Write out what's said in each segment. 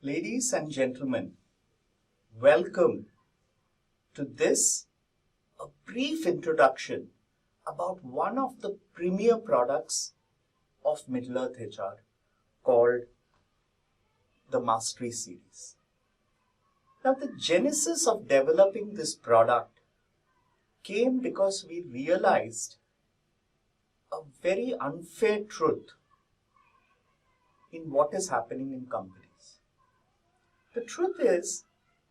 Ladies and gentlemen, welcome to this a brief introduction about one of the premier products of Middleearthhr HR called the Mastery Series. Now, the genesis of developing this product came because we realized a very unfair truth in what is happening in companies. The truth is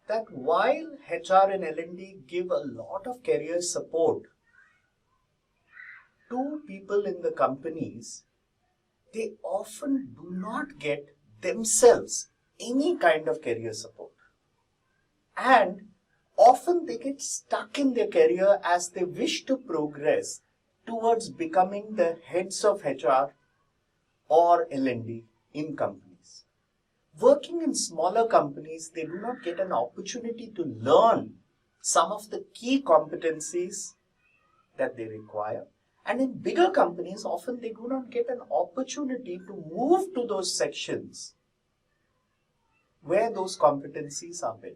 that while HR and L&D give a lot of career support to people in the companies, they often do not get themselves any kind of career support. And often they get stuck in their career as they wish to progress towards becoming the heads of HR or L&D in companies. Working in smaller companies, they do not get an opportunity to learn some of the key competencies that they require. And in bigger companies, often they do not get an opportunity to move to those sections where those competencies are built.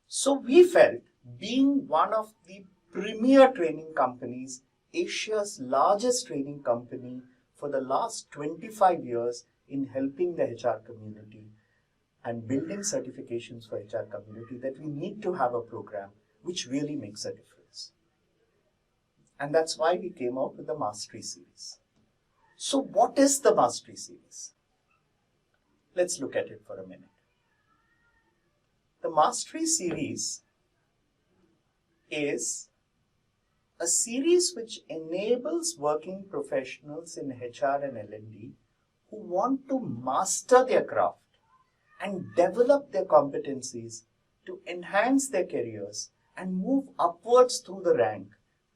So we felt, being one of the premier training companies, Asia's largest training company for the last 25 years in helping the HR community and building certifications for HR community, that we need to have a program which really makes a difference. And that's why we came out with the Mastery Series. So what is the Mastery Series? Let's look at it for a minute. The Mastery Series is a series which enables working professionals in HR and L&D who want to master their craft and develop their competencies to enhance their careers and move upwards through the rank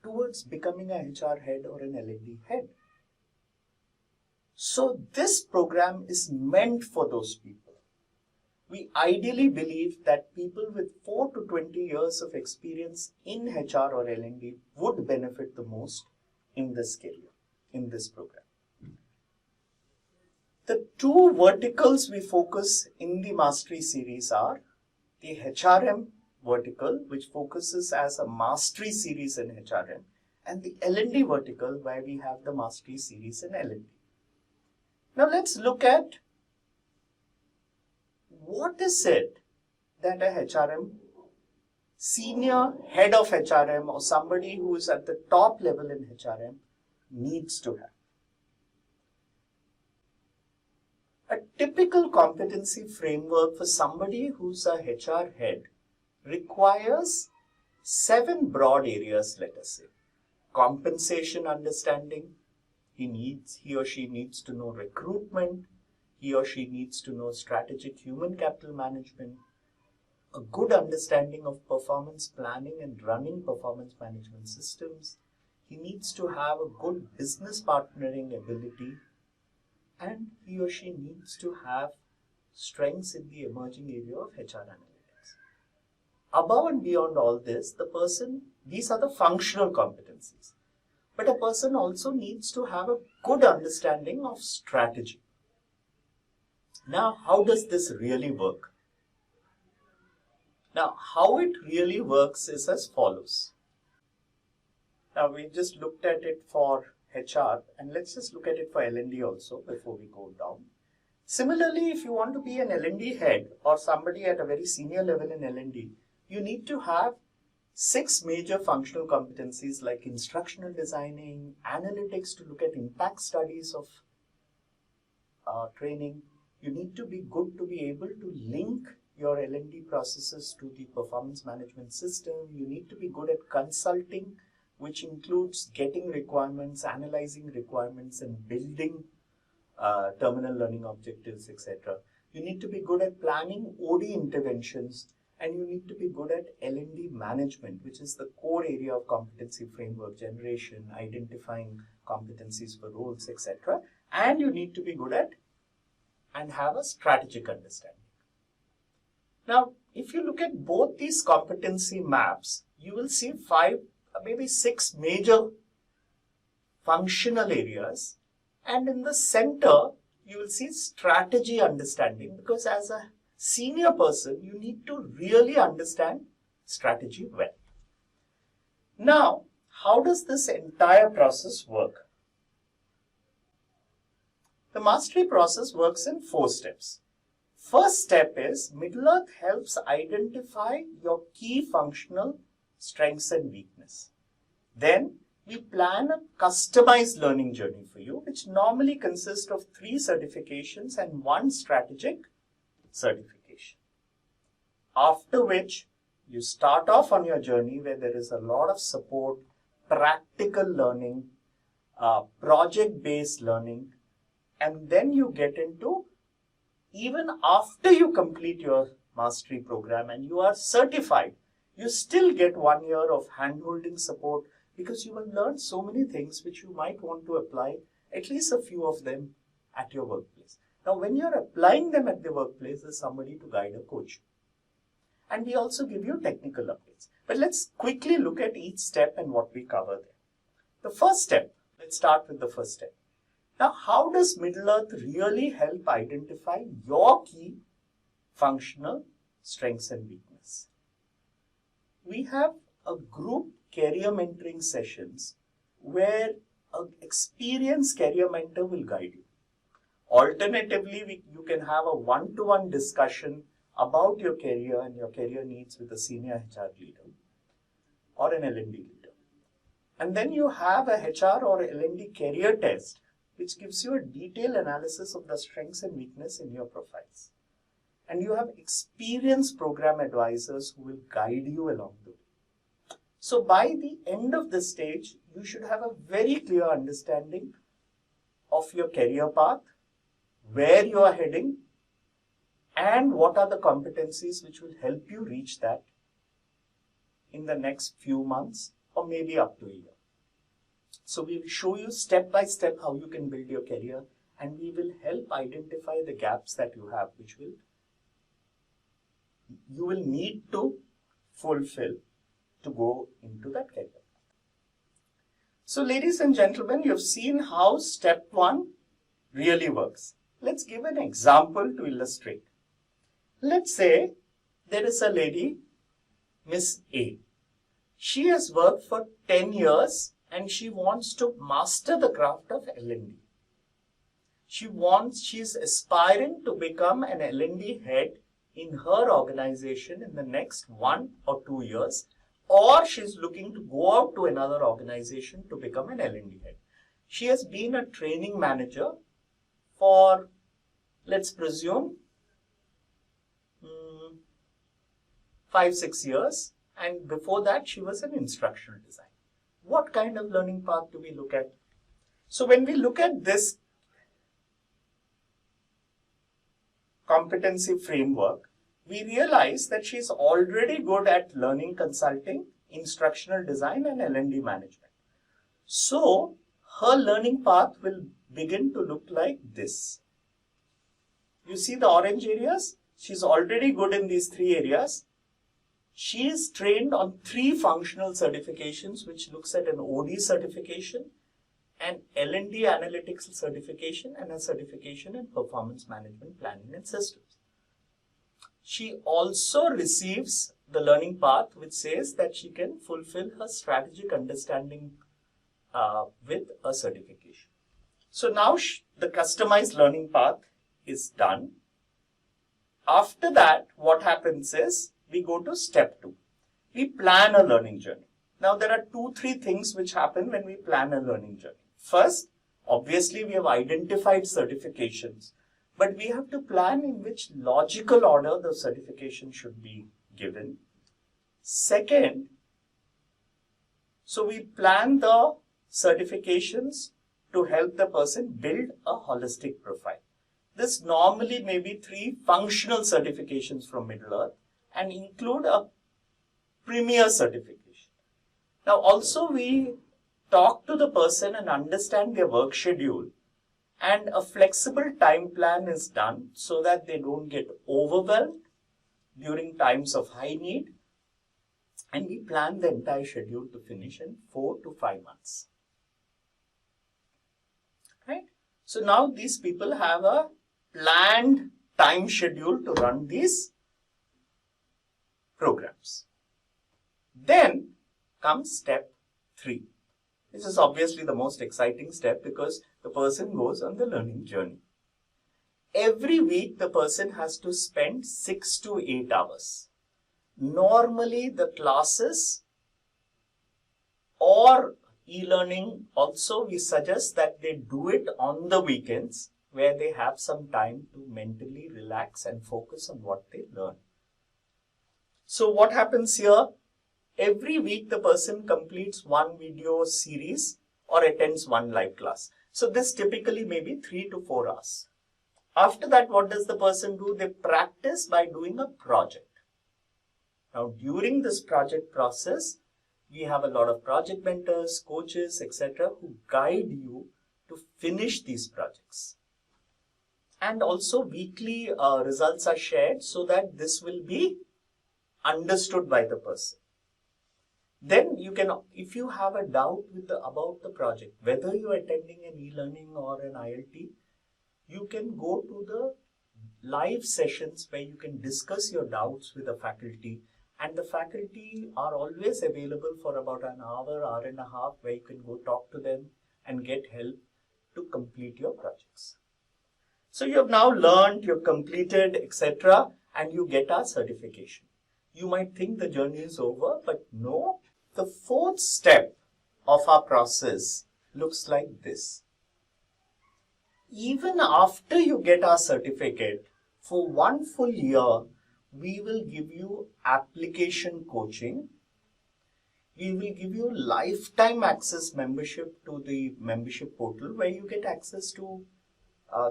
towards becoming a HR head or an L&D head. So this program is meant for those people. We ideally believe that people with 4 to 20 years of experience in HR or L&D would benefit the most in this career, in this program. The two verticals we focus in the Mastery Series are the HRM vertical, which focuses as a Mastery Series in HRM, and the L&D vertical, where we have the Mastery Series in L&D. Now let's look at what is it that a HRM, senior head of HRM, or somebody who is at the top level in HRM needs to have. A typical competency framework for somebody who's a HR head requires 7 broad areas, let us say. Compensation understanding. He or she needs to know recruitment. He or she needs to know strategic human capital management, a good understanding of performance planning and running performance management systems. He needs to have a good business partnering ability, and he or she needs to have strengths in the emerging area of HR analytics. Above and beyond all this, these are the functional competencies. But a person also needs to have a good understanding of strategy. Now, how does this really work? Now, how it really works is as follows. Now, we just looked at it for HR, and let's just look at it for L&D also before we go down. Similarly, if you want to be an L&D head or somebody at a very senior level in L&D, you need to have 6 major functional competencies like instructional designing, analytics to look at impact studies of training. You need to be good to be able to link your L&D processes to the performance management system. You need to be good at consulting, which includes getting requirements, analyzing requirements, and building terminal learning objectives, etc. You need to be good at planning OD interventions, and you need to be good at L&D management, which is the core area of competency framework generation, identifying competencies for roles, etc. And you need to be good at and have a strategic understanding. Now, if you look at both these competency maps, you will see 5, maybe 6 major functional areas, and in the center, you will see strategy understanding, because as a senior person, you need to really understand strategy well. Now, how does this entire process work? The mastery process works in 4 steps. First step is Middleearth helps identify your key functional strengths and weakness. Then we plan a customized learning journey for you, which normally consists of 3 certifications and 1 strategic certification. After which you start off on your journey where there is a lot of support, practical learning, project-based learning, and then you get into, even after you complete your mastery program and you are certified, you still get 1 year of hand-holding support, because you will learn so many things which you might want to apply, at least a few of them, at your workplace. Now, when you're applying them at the workplace, there's somebody to guide or coach you. And we also give you technical updates. But let's quickly look at each step and what we cover there. The first step, let's start with the first step. Now, how does Middleearth really help identify your key functional strengths and weakness? We have a group career mentoring sessions where an experienced career mentor will guide you. Alternatively, you can have a one-to-one discussion about your career and your career needs with a senior HR leader or an L&D leader. And then you have a HR or L&D career test, which gives you a detailed analysis of the strengths and weakness in your profiles. And you have experienced program advisors who will guide you along the way. So by the end of this stage, you should have a very clear understanding of your career path, where you are heading, and what are the competencies which will help you reach that in the next few months or maybe up to a year. So we will show you step by step how you can build your career, and we will help identify the gaps that you have, which you will need to fulfill to go into that career. So ladies and gentlemen, you've seen how step 1 really works. Let's give an example to illustrate. Let's say there is a lady, Miss A. She has worked for 10 years and she wants to master the craft of L&D. She's aspiring to become an L&D head in her organization in the next 1 or 2 years, or she's looking to go out to another organization to become an L&D head. She has been a training manager for, let's presume, 5-6 years, and before that she was an instructional designer. What kind of learning path do we look at? So when we look at this competency framework, we realize that she is already good at learning consulting, instructional design, and L&D management. So her learning path will begin to look like this. You see the orange areas? She's already good in these 3 areas. She is trained on 3 functional certifications, which looks at an OD certification, an L&D analytics certification, and a certification in performance management planning and systems. She also receives the learning path which says that she can fulfill her strategic understanding with a certification. So now the customized learning path is done. After that, what happens is we go to step 2. We plan a learning journey. Now there are 2-3 things which happen when we plan a learning journey. First, obviously we have identified certifications, but we have to plan in which logical order the certification should be given. Second, so we plan the certifications to help the person build a holistic profile. This normally may be 3 functional certifications from Middleearth and include a premier certification. Now also we talk to the person and understand their work schedule, and a flexible time plan is done so that they don't get overwhelmed during times of high need, and we plan the entire schedule to finish in 4 to 5 months. Right? So now these people have a planned time schedule to run these programs. Then comes step 3. This is obviously the most exciting step because the person goes on the learning journey. Every week the person has to spend 6 to 8 hours. Normally the classes or e-learning also we suggest that they do it on the weekends where they have some time to mentally relax and focus on what they learn. So what happens here? Every week the person completes one video series or attends one live class. So this typically may be 3 to 4 hours. After that, what does the person do? They practice by doing a project. Now during this project process, we have a lot of project mentors, coaches, etc. who guide you to finish these projects. And also weekly results are shared so that this will be understood by the person. Then you can, if you have a doubt about the project, whether you are attending an e-learning or an ILT, you can go to the live sessions where you can discuss your doubts with the faculty, and the faculty are always available for about an hour, hour and a half, where you can go talk to them and get help to complete your projects. So you have now learned, you have completed, etc., and you get our certification. You might think the journey is over, but no. The 4th step of our process looks like this. Even after you get our certificate, for 1 full year, we will give you application coaching. We will give you lifetime access membership to the membership portal where you get access to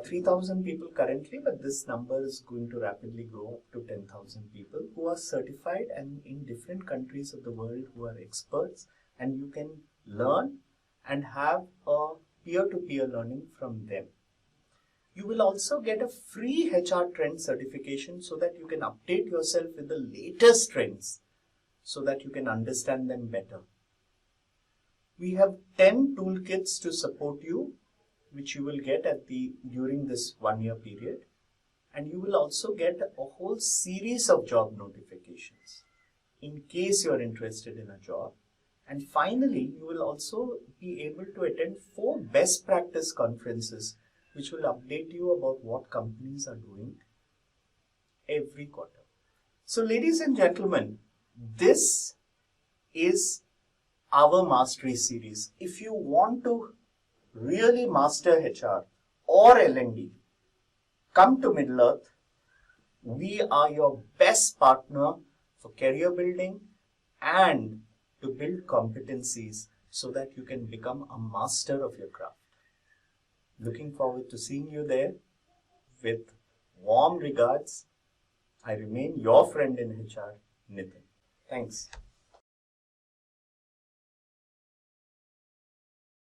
3,000 people currently, but this number is going to rapidly grow up to 10,000 people who are certified and in different countries of the world who are experts, and you can learn and have a peer-to-peer learning from them. You will also get a free HR trend certification so that you can update yourself with the latest trends so that you can understand them better. We have 10 toolkits to support you, which you will get during this 1 year period, and you will also get a whole series of job notifications in case you are interested in a job. And finally, you will also be able to attend 4 best practice conferences which will update you about what companies are doing every quarter. So ladies and gentlemen, this is our mastery series. If you want to really master HR or L&D, come to Middle-earth. We are your best partner for career building and to build competencies so that you can become a master of your craft. Looking forward to seeing you there. With warm regards, I remain your friend in HR, Nitin. Thanks.